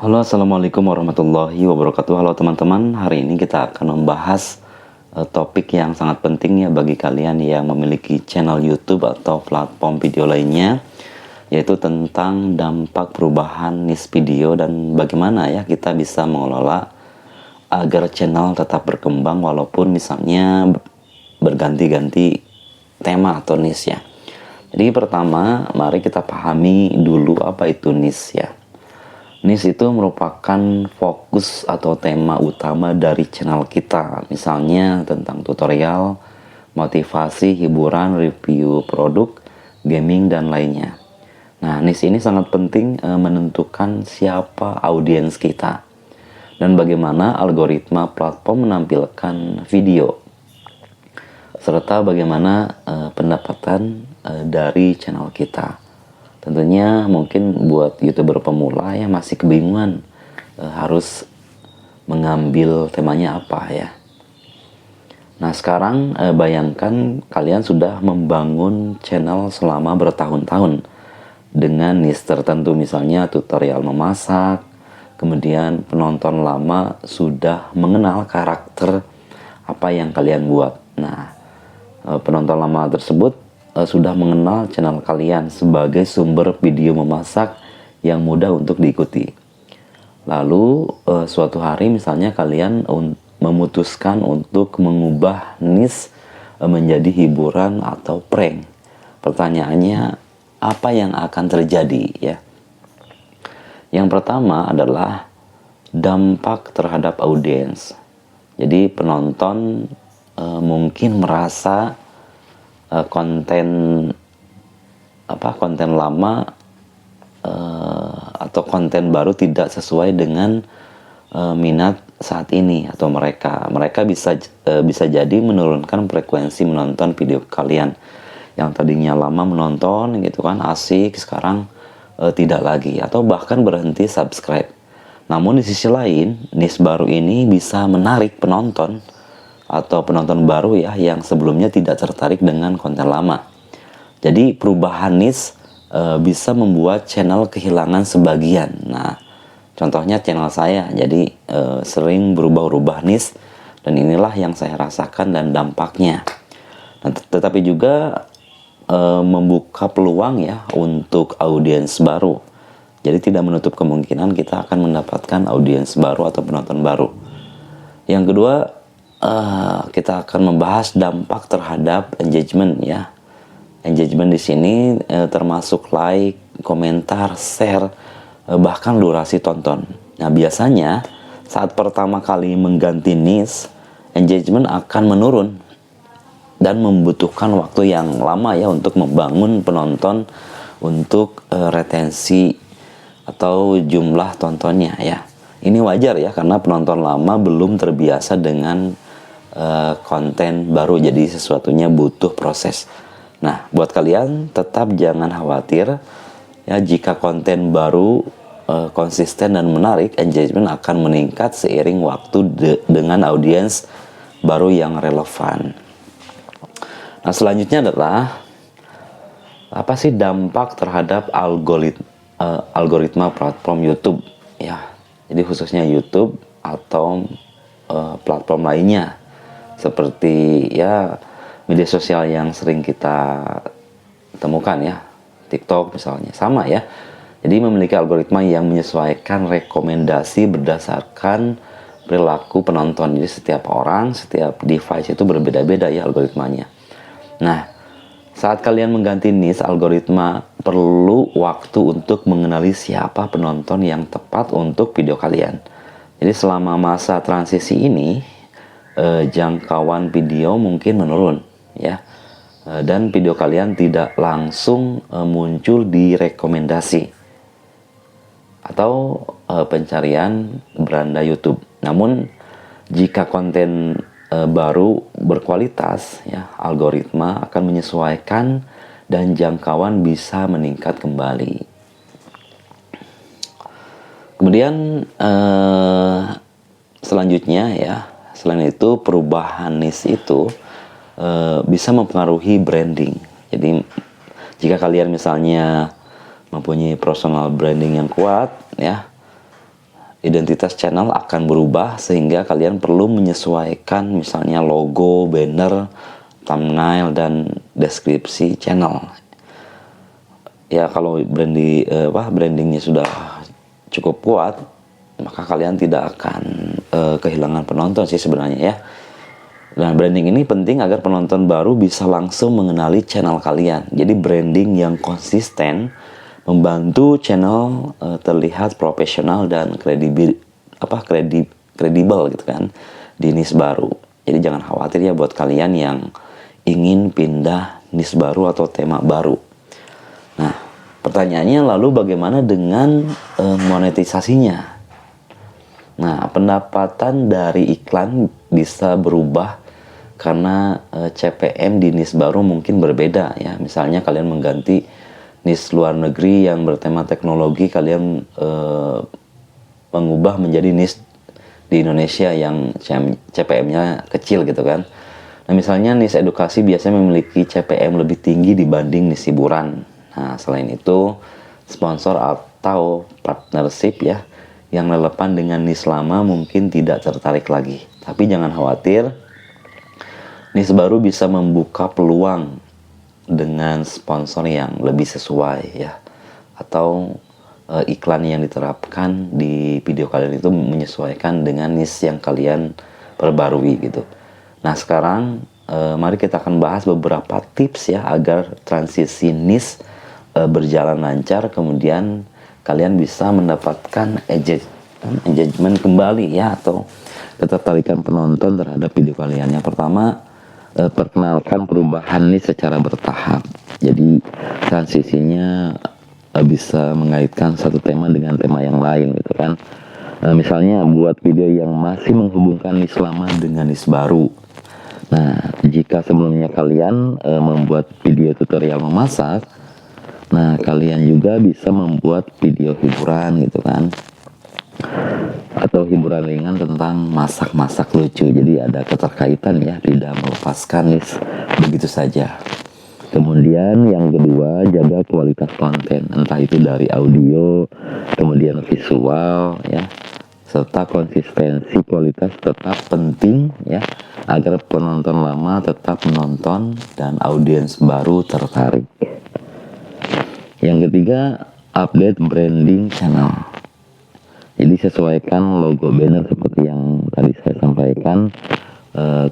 Halo, assalamualaikum warahmatullahi wabarakatuh. Halo teman-teman, hari ini kita akan membahas topik yang sangat penting ya bagi kalian yang memiliki channel YouTube atau platform video lainnya, yaitu tentang dampak perubahan niche video dan bagaimana ya kita bisa mengelola agar channel tetap berkembang walaupun misalnya berganti-ganti tema atau niche ya. Jadi pertama, mari kita pahami dulu apa itu niche ya. Niche itu merupakan fokus atau tema utama dari channel kita. Misalnya tentang tutorial, motivasi, hiburan, review produk, gaming, dan lainnya. Nah, niche ini sangat penting menentukan siapa audiens kita dan bagaimana algoritma platform menampilkan video serta bagaimana pendapatan dari channel kita. Tentunya mungkin buat YouTuber pemula yang masih kebingungan harus mengambil temanya apa ya. Nah sekarang bayangkan kalian sudah membangun channel selama bertahun-tahun dengan niche tertentu, misalnya tutorial memasak, kemudian penonton lama sudah mengenal karakter apa yang kalian buat. Nah penonton lama tersebut sudah mengenal channel kalian sebagai sumber video memasak yang mudah untuk diikuti. Lalu suatu hari misalnya kalian memutuskan untuk mengubah niche menjadi hiburan atau prank. Pertanyaannya, apa yang akan terjadi ya? Yang pertama adalah dampak terhadap audiens. Jadi penonton mungkin merasa konten lama atau konten baru tidak sesuai dengan minat saat ini atau mereka bisa jadi menurunkan frekuensi menonton video kalian yang tadinya lama menonton gitu kan, asik, sekarang tidak lagi atau bahkan berhenti subscribe. Namun di sisi lain, niche baru ini bisa menarik penonton atau penonton baru ya yang sebelumnya tidak tertarik dengan konten lama. Jadi perubahan niche bisa membuat channel kehilangan sebagian. Nah, contohnya channel saya jadi sering berubah-ubah niche dan inilah yang saya rasakan dan dampaknya. Nah, tetapi juga membuka peluang ya untuk audiens baru. Jadi tidak menutup kemungkinan kita akan mendapatkan audiens baru atau penonton baru. Yang kedua, kita akan membahas dampak terhadap engagement ya. Engagement di sini termasuk like, komentar, share, bahkan durasi tonton. Nah biasanya saat pertama kali mengganti niche, engagement akan menurun dan membutuhkan waktu yang lama ya untuk membangun penonton untuk retensi atau jumlah tontonnya ya. Ini wajar ya karena penonton lama belum terbiasa dengan konten baru, jadi sesuatunya butuh proses. Nah buat kalian tetap jangan khawatir ya, jika konten baru konsisten dan menarik, engagement akan meningkat seiring waktu dengan audiens baru yang relevan. Nah selanjutnya adalah apa sih dampak terhadap algoritma platform YouTube ya. Jadi khususnya YouTube atau platform lainnya seperti ya media sosial yang sering kita temukan ya, TikTok misalnya, sama ya. Jadi memiliki algoritma yang menyesuaikan rekomendasi berdasarkan perilaku penonton. Jadi setiap orang, setiap device itu berbeda-beda ya algoritmanya. Nah, saat kalian mengganti niche, algoritma perlu waktu untuk mengenali siapa penonton yang tepat untuk video kalian. Jadi selama masa transisi ini jangkauan video mungkin menurun ya, dan video kalian tidak langsung muncul di rekomendasi atau pencarian beranda YouTube. Namun jika konten baru berkualitas ya, algoritma akan menyesuaikan dan jangkauan bisa meningkat kembali. Kemudian selanjutnya ya, selain itu perubahan niche itu bisa mempengaruhi branding. Jadi jika kalian misalnya mempunyai personal branding yang kuat ya, identitas channel akan berubah sehingga kalian perlu menyesuaikan misalnya logo, banner, thumbnail, dan deskripsi channel. Ya kalau brandingnya sudah cukup kuat, maka kalian tidak akan kehilangan penonton sih sebenarnya ya. Nah, branding ini penting agar penonton baru bisa langsung mengenali channel kalian. Jadi branding yang konsisten membantu channel terlihat profesional dan kredibel gitu kan di niche baru. Jadi jangan khawatir ya buat kalian yang ingin pindah niche baru atau tema baru. Nah, pertanyaannya lalu bagaimana dengan monetisasinya? Nah, pendapatan dari iklan bisa berubah karena CPM di niche baru mungkin berbeda ya. Misalnya kalian mengganti niche luar negeri yang bertema teknologi, kalian mengubah menjadi niche di Indonesia yang CPM-nya kecil gitu kan. Nah, misalnya niche edukasi biasanya memiliki CPM lebih tinggi dibanding niche hiburan. Nah, selain itu, sponsor atau partnership ya yang relevan dengan niche lama mungkin tidak tertarik lagi. Tapi jangan khawatir, niche baru bisa membuka peluang dengan sponsor yang lebih sesuai ya. Atau iklan yang diterapkan di video kalian itu menyesuaikan dengan niche yang kalian perbarui gitu. Nah sekarang mari kita akan bahas beberapa tips ya agar transisi niche berjalan lancar, kemudian kalian bisa mendapatkan engagement kembali ya, atau ketertarikan penonton terhadap video kalian. Yang pertama, perkenalkan perubahan niche secara bertahap. Jadi transisinya bisa mengaitkan satu tema dengan tema yang lain gitu kan. Misalnya buat video yang masih menghubungkan niche lama dengan niche baru. Nah, jika sebelumnya kalian membuat video tutorial memasak, nah kalian juga bisa membuat video hiburan gitu kan, atau hiburan ringan tentang masak-masak lucu. Jadi ada keterkaitan ya, tidak melepaskan niche begitu saja. Kemudian yang kedua, jaga kualitas konten, entah itu dari audio, kemudian visual ya, serta konsistensi kualitas tetap penting ya, agar penonton lama tetap menonton dan audiens baru tertarik. Yang ketiga, update branding channel. Jadi sesuaikan logo banner seperti yang tadi saya sampaikan,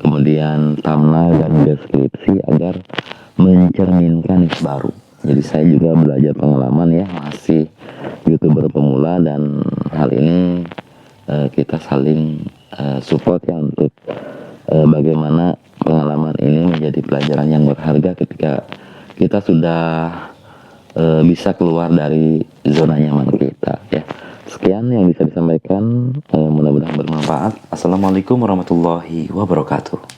kemudian thumbnail dan deskripsi agar mencerminkan niche baru. Jadi saya juga belajar pengalaman ya, masih YouTuber pemula, dan hal ini kita saling support ya untuk bagaimana pengalaman ini menjadi pelajaran yang berharga ketika kita sudah bisa keluar dari zona nyaman kita ya. Sekian yang bisa disampaikan, mudah-mudahan bermanfaat. Assalamualaikum warahmatullahi wabarakatuh.